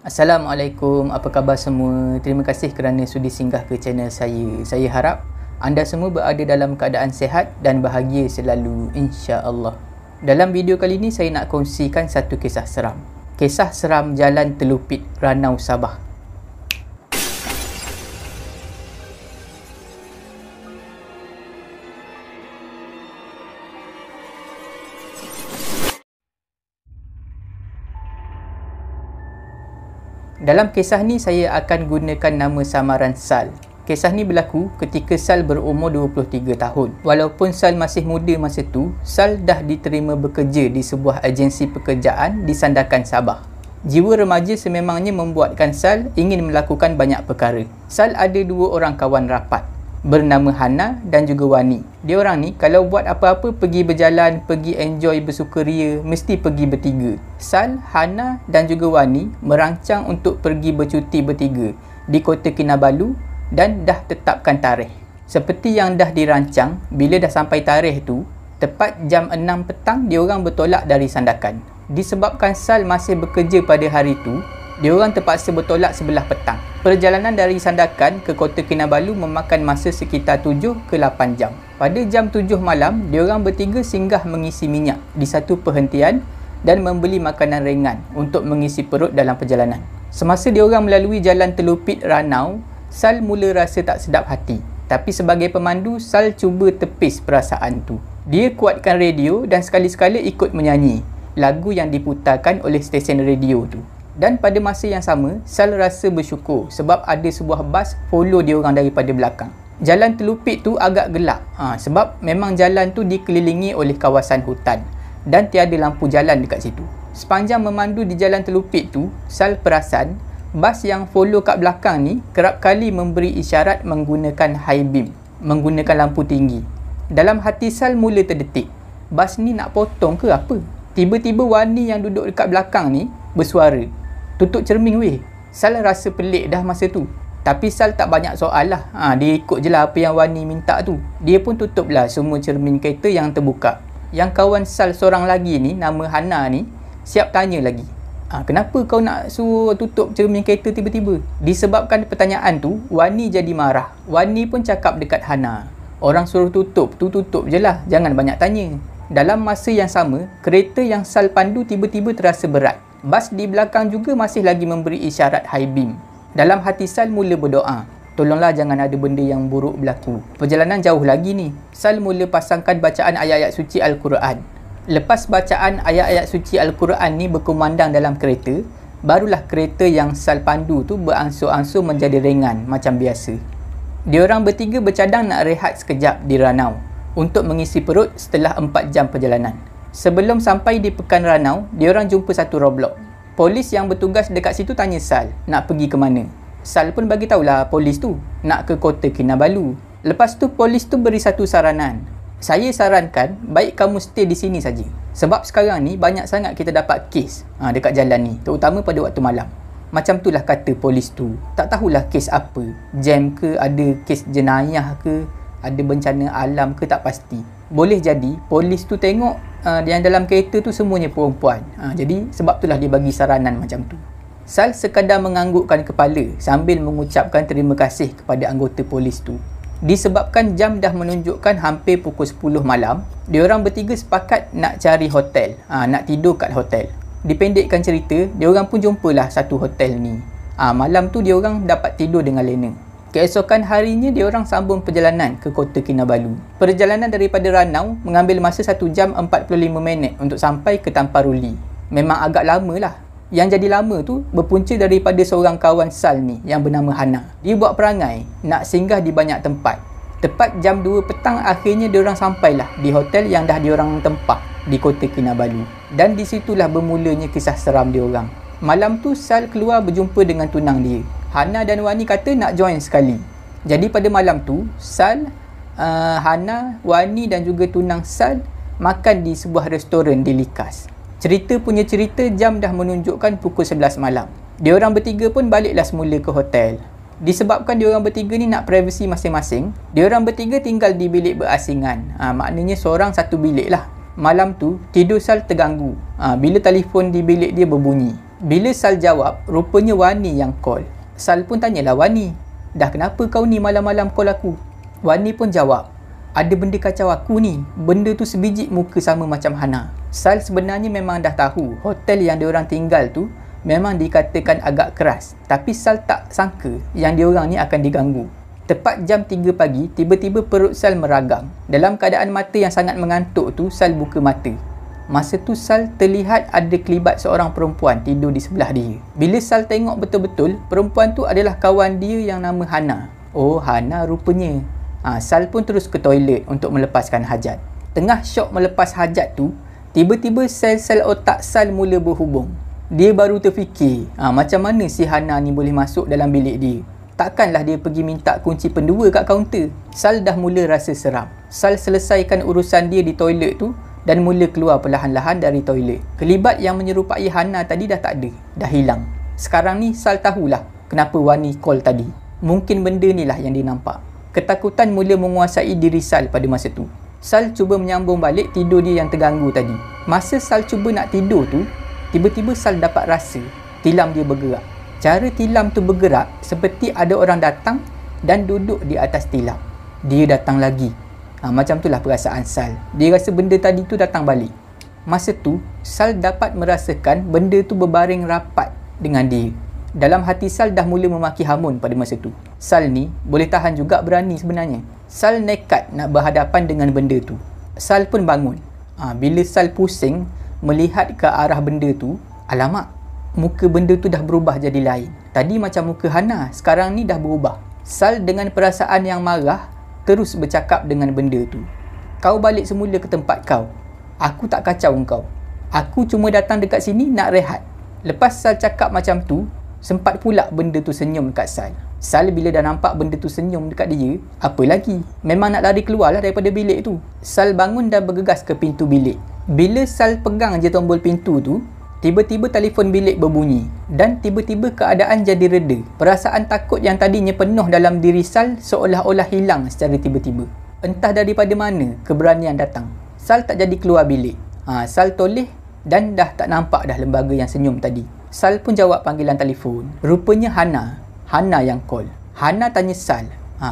Assalamualaikum, apa khabar semua? Terima kasih kerana sudi singgah ke channel saya. Saya harap anda semua berada dalam keadaan sihat dan bahagia selalu, insya-Allah. Dalam video kali ini saya nak kongsikan satu kisah seram. Kisah seram Jalan Telupit, Ranau, Sabah. Dalam kisah ni saya akan gunakan nama samaran Sal. Kisah ni berlaku ketika Sal berumur 23 tahun. Walaupun Sal masih muda masa tu, Sal dah diterima bekerja di sebuah agensi pekerjaan di Sandakan, Sabah. Jiwa remaja sememangnya membuatkan Sal ingin melakukan banyak perkara. Sal ada dua orang kawan rapat bernama Hana dan juga Wani. Dia orang ni kalau buat apa-apa, pergi berjalan, pergi enjoy bersukaria, mesti pergi bertiga. Sal, Hana dan juga Wani merancang untuk pergi bercuti bertiga di Kota Kinabalu dan dah tetapkan tarikh. Seperti yang dah dirancang, bila dah sampai tarikh tu, tepat jam 6 petang diorang bertolak dari Sandakan. Disebabkan Sal masih bekerja pada hari tu, diorang terpaksa bertolak sebelah petang. Perjalanan dari Sandakan ke Kota Kinabalu memakan masa sekitar 7 ke 8 jam. Pada jam 7 malam, diorang bertiga singgah mengisi minyak di satu perhentian dan membeli makanan ringan untuk mengisi perut dalam perjalanan. Semasa diorang melalui Jalan Telupit Ranau, Sal mula rasa tak sedap hati. Tapi sebagai pemandu, Sal cuba tepis perasaan tu. Dia kuatkan radio dan sekali-sekala ikut menyanyi lagu yang diputarkan oleh stesen radio tu. Dan pada masa yang sama, Sal rasa bersyukur sebab ada sebuah bas follow diorang daripada belakang. Jalan Telupit tu agak gelap sebab memang jalan tu dikelilingi oleh kawasan hutan dan tiada lampu jalan dekat situ. Sepanjang memandu di Jalan Telupit tu, Sal perasan bas yang follow kat belakang ni kerap kali memberi isyarat menggunakan high beam, menggunakan lampu tinggi. Dalam hati Sal mula terdetik, bas ni nak potong ke apa? Tiba-tiba Wani yang duduk dekat belakang ni bersuara, "Tutup cermin weh." Sal rasa pelik dah masa tu. Tapi Sal tak banyak soal lah. Dia ikut je lah apa yang Wani minta tu. Dia pun tutup lah semua cermin kereta yang terbuka. Yang kawan Sal seorang lagi ni, nama Hana ni, siap tanya lagi. "Kenapa kau nak suruh tutup cermin kereta tiba-tiba?" Disebabkan pertanyaan tu, Wani jadi marah. Wani pun cakap dekat Hana, "Orang suruh tutup tu tutup je lah. Jangan banyak tanya." Dalam masa yang sama, kereta yang Sal pandu tiba-tiba terasa berat. Bas di belakang juga masih lagi memberi isyarat high beam. Dalam hati Sal mula berdoa, "Tolonglah jangan ada benda yang buruk berlaku." Perjalanan jauh lagi ni. Sal mula pasangkan bacaan ayat-ayat suci Al-Quran. Lepas bacaan ayat-ayat suci Al-Quran ni berkumandang dalam kereta, barulah kereta yang Sal pandu tu berangsur-angsur menjadi ringan macam biasa. Diorang bertiga bercadang nak rehat sekejap di Ranau untuk mengisi perut setelah 4 jam perjalanan. Sebelum sampai di Pekan Ranau, diorang jumpa satu roadblock. Polis yang bertugas dekat situ tanya Sal nak pergi ke mana. Sal pun bagi tahulah polis tu nak ke Kota Kinabalu. Lepas tu polis tu beri satu saranan. "Saya sarankan baik kamu stay di sini saja. Sebab sekarang ni banyak sangat kita dapat kes dekat jalan ni, terutama pada waktu malam." Macam itulah kata polis tu. Tak tahulah kes apa. Jam ke, ada kes jenayah ke, ada bencana alam ke, tak pasti. Boleh jadi polis tu tengok yang dalam kereta tu semuanya perempuan. Jadi sebab itulah dia bagi saranan macam tu. Sal sekadar menganggukkan kepala sambil mengucapkan terima kasih kepada anggota polis tu. Disebabkan jam dah menunjukkan hampir pukul 10 malam, diorang bertiga sepakat nak cari hotel, nak tidur kat hotel. Dipendekkan cerita, diorang pun jumpalah satu hotel ni. Malam tu diorang dapat tidur dengan lena. Keesokan harinya, diorang sambung perjalanan ke Kota Kinabalu. Perjalanan daripada Ranau mengambil masa 1 jam 45 minit untuk sampai ke Tamparuli. Memang agak lama lah. Yang jadi lama tu berpunca daripada seorang kawan Sal ni yang bernama Hana. Dia buat perangai nak singgah di banyak tempat. Tepat jam 2 petang akhirnya diorang sampailah di hotel yang dah diorang tempah di Kota Kinabalu. Dan disitulah bermulanya kisah seram diorang. Malam tu Sal keluar berjumpa dengan tunang dia. Hana dan Wani kata nak join sekali. Jadi pada malam tu, Sal, Hana, Wani dan juga tunang Sal makan di sebuah restoran di Likas. Cerita punya cerita, jam dah menunjukkan pukul 11 malam. Diorang bertiga pun baliklah semula ke hotel. Disebabkan diorang bertiga ni nak privasi masing-masing, diorang bertiga tinggal di bilik berasingan. Maknanya seorang satu bilik lah. Malam tu, tidur Sal terganggu bila telefon di bilik dia berbunyi. Bila Sal jawab, rupanya Wani yang call. Sal pun tanyalah Wani, dah kenapa kau ni malam-malam call aku? Wani pun jawab, ada benda kacau aku ni. Benda tu sebiji muka sama macam Hana. Sal sebenarnya memang dah tahu hotel yang diorang tinggal tu memang dikatakan agak keras. Tapi Sal tak sangka yang diorang ni akan diganggu. Tepat jam 3 pagi, tiba-tiba perut Sal meragam. Dalam keadaan mata yang sangat mengantuk tu, Sal buka mata. Masa tu Sal terlihat ada kelibat seorang perempuan tidur di sebelah dia. Bila Sal tengok betul-betul, perempuan tu adalah kawan dia yang nama Hana. Oh, Hana rupanya. Sal pun terus ke toilet untuk melepaskan hajat. Tengah syok melepas hajat tu, tiba-tiba sel-sel otak Sal mula berhubung. Dia baru terfikir, macam mana si Hana ni boleh masuk dalam bilik dia. Takkanlah dia pergi minta kunci pendua kat kaunter. Sal dah mula rasa seram. Sal selesaikan urusan dia di toilet tu dan mula keluar perlahan-lahan dari toilet. Kelibat yang menyerupai Hana tadi dah tak ada, dah hilang. Sekarang ni Sal tahulah kenapa Wani call tadi. Mungkin benda ni lah yang dia nampak. Ketakutan mula menguasai diri Sal pada masa tu. Sal cuba menyambung balik tidur dia yang terganggu tadi. Masa Sal cuba nak tidur tu, tiba-tiba Sal dapat rasa tilam dia bergerak. Cara tilam tu bergerak seperti ada orang datang dan duduk di atas tilam. Dia datang lagi. Macam itulah perasaan Sal. Dia rasa benda tadi tu datang balik. Masa tu, Sal dapat merasakan benda tu berbaring rapat dengan dia. Dalam hati Sal dah mula memaki hamun pada masa tu. Sal ni boleh tahan juga berani sebenarnya. Sal nekat nak berhadapan dengan benda tu. Sal pun bangun. Bila Sal pusing melihat ke arah benda tu, alamak, muka benda tu dah berubah jadi lain. Tadi macam muka Hana, sekarang ni dah berubah. Sal dengan perasaan yang marah terus bercakap dengan benda tu. Kau balik semula ke tempat kau. Aku tak kacau kau. Aku cuma datang dekat sini nak rehat. Lepas Sal cakap macam tu, sempat pula benda tu senyum dekat Sal. Sal bila dah nampak benda tu senyum dekat dia, apa lagi? Memang nak lari keluar lah daripada bilik tu. Sal bangun dan bergegas ke pintu bilik. Bila Sal pegang je tombol pintu tu, tiba-tiba telefon bilik berbunyi dan tiba-tiba keadaan jadi reda. Perasaan takut yang tadinya penuh dalam diri Sal seolah-olah hilang secara tiba-tiba. Entah daripada mana keberanian datang. Sal tak jadi keluar bilik. Sal toleh dan dah tak nampak dah lembaga yang senyum tadi. Sal pun jawab panggilan telefon. Rupanya Hana. Hana yang call. Hana tanya Sal,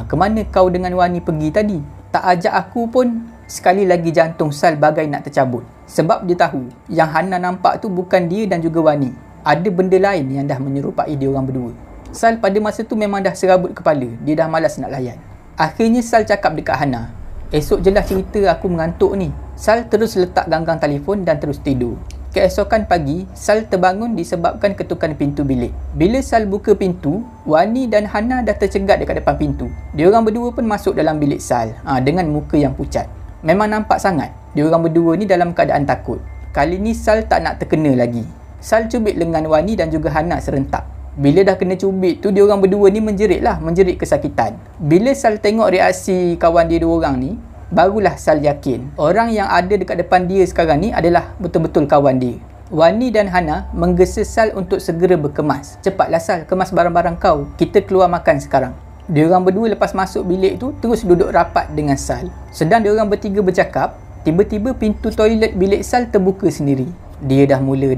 kemana kau dengan Wani pergi tadi? Tak ajak aku pun. Sekali lagi jantung Sal bagai nak tercabut. Sebab dia tahu yang Hana nampak tu bukan dia dan juga Wani. Ada benda lain yang dah menyerupai dia orang berdua. Sal pada masa tu memang dah serabut kepala. Dia dah malas nak layan. Akhirnya Sal cakap dekat Hana, esok je lah cerita, aku mengantuk ni. Sal terus letak ganggang telefon dan terus tidur. Keesokan pagi, Sal terbangun disebabkan ketukan pintu bilik. Bila Sal buka pintu, Wani dan Hana dah tercegat dekat depan pintu. Diorang berdua pun masuk dalam bilik Sal dengan muka yang pucat. Memang nampak sangat diorang berdua ni dalam keadaan takut. Kali ni Sal tak nak terkena lagi. Sal cubit lengan Wani dan juga Hana serentak. Bila dah kena cubit tu, diorang berdua ni menjerit kesakitan. Bila Sal tengok reaksi kawan dia dua orang ni, barulah Sal yakin orang yang ada dekat depan dia sekarang ni adalah betul-betul kawan dia. Wani dan Hana menggesa Sal untuk segera berkemas. Cepatlah Sal, kemas barang-barang kau. Kita keluar makan sekarang. Diorang berdua lepas masuk bilik tu terus duduk rapat dengan Sal. Sedang diorang bertiga bercakap, tiba-tiba pintu toilet bilik Sal terbuka sendiri. Dia dah mula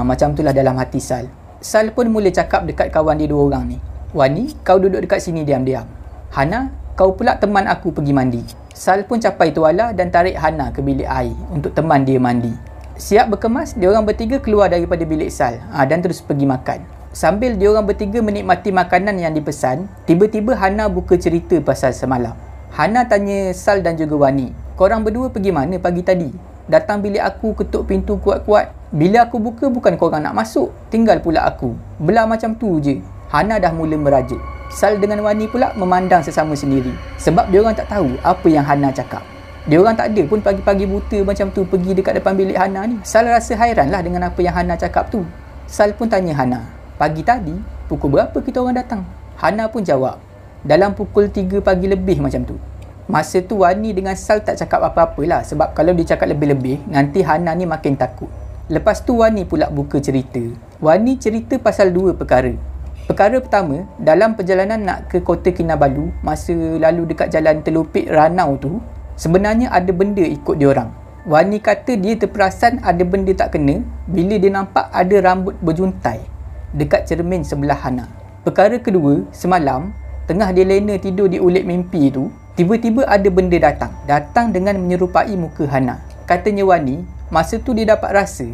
macam itulah dalam hati Sal. Sal pun mula cakap dekat kawan dia dua orang ni. Wani, kau duduk dekat sini diam-diam. Hana, kau pula teman aku pergi mandi. Sal pun capai tuala dan tarik Hana ke bilik air untuk teman dia mandi. Siap berkemas, diorang bertiga keluar daripada bilik Sal dan terus pergi makan. Sambil diorang bertiga menikmati makanan yang dipesan, tiba-tiba Hana buka cerita pasal semalam. Hana tanya Sal dan juga Wani, korang berdua pergi mana pagi tadi? Datang bilik aku ketuk pintu kuat-kuat. Bila aku buka bukan korang nak masuk, tinggal pula aku. Belah macam tu je. Hana dah mula merajuk. Sal dengan Wani pula memandang sesama sendiri. Sebab diorang tak tahu apa yang Hana cakap. Diorang tak ada pun pagi-pagi buta macam tu pergi dekat depan bilik Hana ni. Sal rasa hairan lah dengan apa yang Hana cakap tu. Sal pun tanya Hana, pagi tadi, pukul berapa kita orang datang? Hana pun jawab, dalam pukul 3 pagi lebih macam tu. Masa tu Wani dengan Sal tak cakap apa-apa lah. Sebab kalau dia cakap lebih-lebih, nanti Hana ni makin takut. Lepas tu Wani pula buka cerita. Wani cerita pasal dua perkara. Perkara pertama, dalam perjalanan nak ke Kota Kinabalu, masa lalu dekat jalan Telupik Ranau tu, sebenarnya ada benda ikut diorang. Wani kata dia terperasan ada benda tak kena bila dia nampak ada rambut berjuntai dekat cermin sebelah Hana. Perkara kedua, semalam tengah dia lena tidur di ulit mimpi tu, tiba-tiba ada benda datang dengan menyerupai muka Hana. Katanya Wani, masa tu dia dapat rasa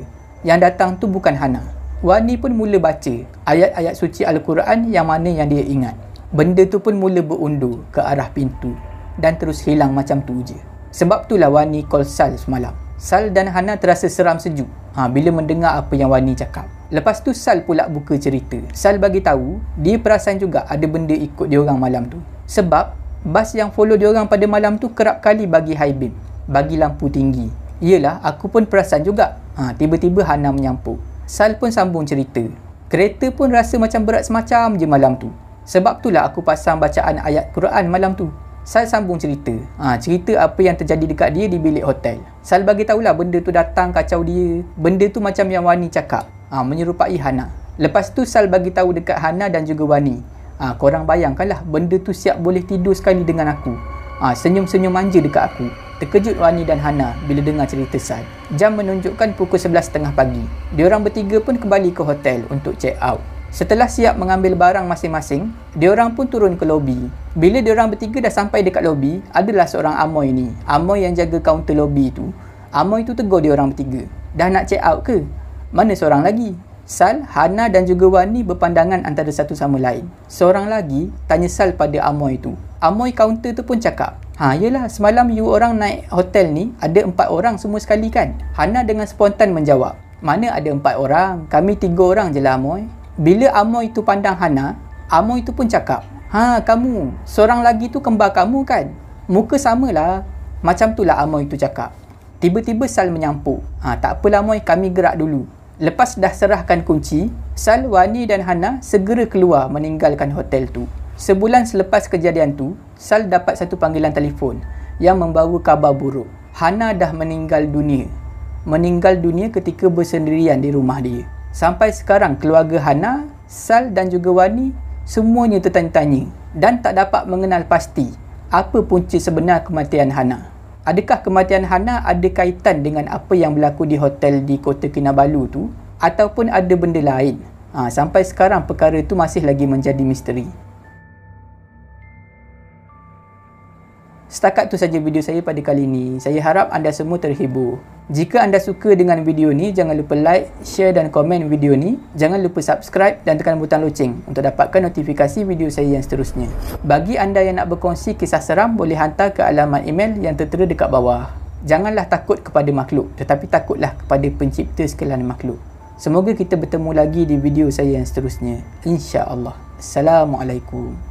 yang datang tu bukan Hana. Wani pun mula baca ayat-ayat suci Al-Quran yang mana yang dia ingat. Benda tu pun mula berundur ke arah pintu dan terus hilang macam tu je. Sebab itulah Wani call Sal semalam. Sal dan Hana terasa seram sejuk bila mendengar apa yang Wani cakap. Lepas tu Sal pula buka cerita. Sal bagi tahu dia perasan juga ada benda ikut diorang malam tu. Sebab bas yang follow diorang pada malam tu kerap kali bagi high beam, bagi lampu tinggi. Yelah, aku pun perasan juga. Tiba-tiba Hana menyampuk. Sal pun sambung cerita. Kereta pun rasa macam berat semacam je malam tu. Sebab itulah aku pasang bacaan ayat Quran malam tu. Sal sambung cerita. Cerita apa yang terjadi dekat dia di bilik hotel. Sal bagi tahulah benda tu datang kacau dia. Benda tu macam yang Wani cakap. Menyerupai Hana. Lepas tu Sal bagi tahu dekat Hana dan juga Wani. Korang bayangkanlah benda tu siap boleh tidur sekali dengan aku. Senyum-senyum manja dekat aku. Terkejut Wani dan Hana bila dengar cerita Sal. Jam menunjukkan pukul 11.30 pagi. Diorang bertiga pun kembali ke hotel untuk check out. Setelah siap mengambil barang masing-masing, diorang pun turun ke lobi. Bila diorang bertiga dah sampai dekat lobi, adalah seorang Amoy ni. Amoy yang jaga kaunter lobi tu. Amoy tu tegur diorang bertiga. Dah nak check out ke? Mana seorang lagi? Sal, Hana dan juga Wani berpandangan antara satu sama lain. Seorang lagi tanya Sal pada Amoy tu. Amoy kaunter tu pun cakap, yelah, semalam you orang naik hotel ni ada 4 orang semua sekali kan? Hana dengan spontan menjawab, mana ada 4 orang? Kami 3 orang je lah Amoy. Bila Amoy tu pandang Hana, Amoy tu pun cakap, kamu, seorang lagi tu kembar kamu kan? Muka samalah. Macam tu lah Amoy tu cakap. Tiba-tiba Sal menyampuk. Tak apalah Amoy, kami gerak dulu. Lepas dah serahkan kunci, Sal, Wani dan Hana segera keluar meninggalkan hotel tu. Sebulan selepas kejadian tu, Sal dapat satu panggilan telefon yang membawa kabar buruk. Hana dah meninggal dunia. Meninggal dunia ketika bersendirian di rumah dia. Sampai sekarang keluarga Hana, Sal dan juga Wani semuanya tertanya-tanya dan tak dapat mengenal pasti apa punca sebenar kematian Hana. Adakah kematian Hana ada kaitan dengan apa yang berlaku di hotel di Kota Kinabalu tu ataupun ada benda lain? Sampai sekarang perkara tu masih lagi menjadi misteri. Setakat tu saja video saya pada kali ini. Saya harap anda semua terhibur. Jika anda suka dengan video ni, jangan lupa like, share dan komen video ni. Jangan lupa subscribe dan tekan butang loceng untuk dapatkan notifikasi video saya yang seterusnya. Bagi anda yang nak berkongsi kisah seram, boleh hantar ke alamat email yang tertera dekat bawah. Janganlah takut kepada makhluk, tetapi takutlah kepada pencipta sekalian makhluk. Semoga kita bertemu lagi di video saya yang seterusnya. InsyaAllah. Assalamualaikum.